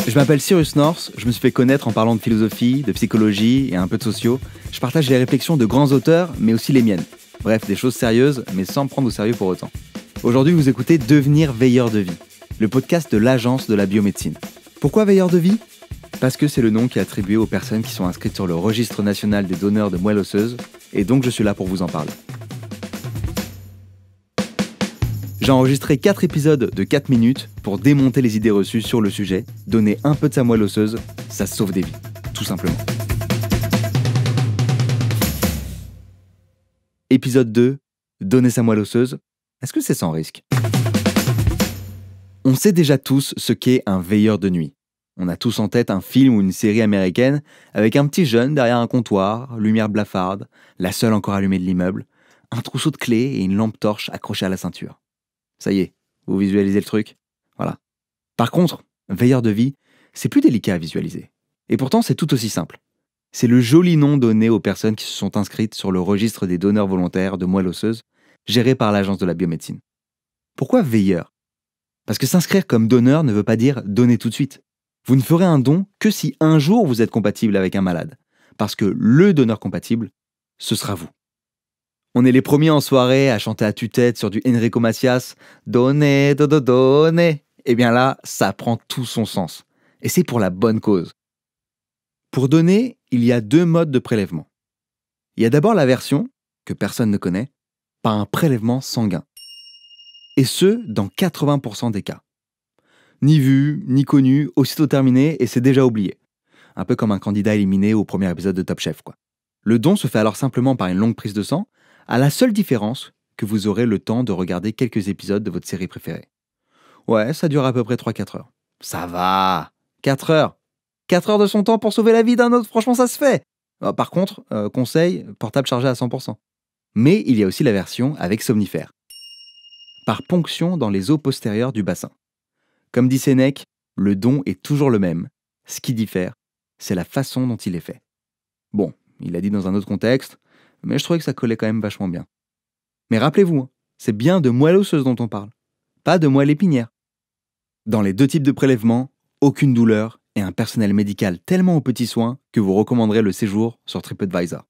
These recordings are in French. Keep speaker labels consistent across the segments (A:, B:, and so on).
A: Je m'appelle Cyrus North, je me suis fait connaître en parlant de philosophie, de psychologie et un peu de socio. Je partage les réflexions de grands auteurs, mais aussi les miennes. Bref, des choses sérieuses, mais sans me prendre au sérieux pour autant. Aujourd'hui, vous écoutez Devenir veilleur de vie, le podcast de l'Agence de la biomédecine. Pourquoi veilleur de vie ? Parce que c'est le nom qui est attribué aux personnes qui sont inscrites sur le registre national des donneurs de moelle osseuse, et donc je suis là pour vous en parler. J'ai enregistré 4 épisodes de 4 minutes pour démonter les idées reçues sur le sujet. Donner un peu de sa moelle osseuse, ça sauve des vies, tout simplement. Épisode 2, donner sa moelle osseuse, est-ce que c'est sans risque ? On sait déjà tous ce qu'est un veilleur de nuit. On a tous en tête un film ou une série américaine avec un petit jeune derrière un comptoir, lumière blafarde, la seule encore allumée de l'immeuble, un trousseau de clés et une lampe torche accrochée à la ceinture. Ça y est, vous visualisez le truc ? Voilà. Par contre, veilleur de vie, c'est plus délicat à visualiser. Et pourtant, c'est tout aussi simple. C'est le joli nom donné aux personnes qui se sont inscrites sur le registre des donneurs volontaires de moelle osseuse, géré par l'Agence de la biomédecine. Pourquoi veilleur ? Parce que s'inscrire comme donneur ne veut pas dire donner tout de suite. Vous ne ferez un don que si un jour vous êtes compatible avec un malade. Parce que le donneur compatible, ce sera vous. On est les premiers en soirée à chanter à tue-tête sur du Enrico Macias « Donnez, dodo, donnez ». Eh bien là, ça prend tout son sens. Et c'est pour la bonne cause. Pour donner, il y a 2 modes de prélèvement. Il y a d'abord la version, que personne ne connaît, par un prélèvement sanguin. Et ce, dans 80% des cas. Ni vu, ni connu, aussitôt terminé, et c'est déjà oublié. Un peu comme un candidat éliminé au premier épisode de Top Chef, quoi. Le don se fait alors simplement par une longue prise de sang, à la seule différence que vous aurez le temps de regarder quelques épisodes de votre série préférée. Ouais, ça dure à peu près 3-4 heures. Ça va, 4 heures. 4 heures de son temps pour sauver la vie d'un autre, franchement ça se fait. Par contre, conseil, portable chargé à 100%. Mais il y a aussi la version avec somnifère. Par ponction dans les os postérieurs du bassin. Comme dit Sénèque, le don est toujours le même. Ce qui diffère, c'est la façon dont il est fait. Bon, il l'a dit dans un autre contexte, mais je trouvais que ça collait quand même vachement bien. Mais rappelez-vous, c'est bien de moelle osseuse dont on parle, pas de moelle épinière. Dans les 2 types de prélèvements, aucune douleur et un personnel médical tellement aux petits soins que vous recommanderez le séjour sur TripAdvisor.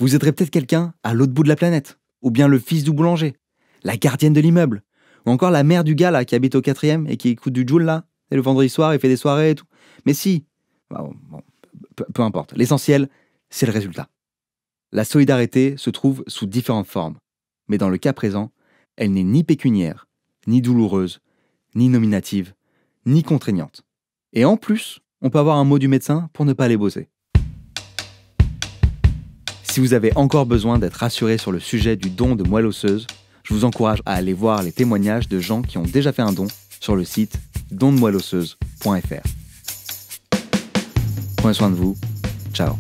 A: Vous aiderez peut-être quelqu'un à l'autre bout de la planète, ou bien le fils du boulanger, la gardienne de l'immeuble, ou encore la mère du gars là qui habite au 4e et qui écoute du Jul là, et le vendredi soir il fait des soirées et tout. Mais si, peu importe, l'essentiel, c'est le résultat. La solidarité se trouve sous différentes formes, mais dans le cas présent, elle n'est ni pécuniaire, ni douloureuse, ni nominative, ni contraignante. Et en plus, on peut avoir un mot du médecin pour ne pas aller bosser. Si vous avez encore besoin d'être rassuré sur le sujet du don de moelle osseuse, je vous encourage à aller voir les témoignages de gens qui ont déjà fait un don sur le site dondemoelleosseuse.fr. Prenez soin de vous. Ciao.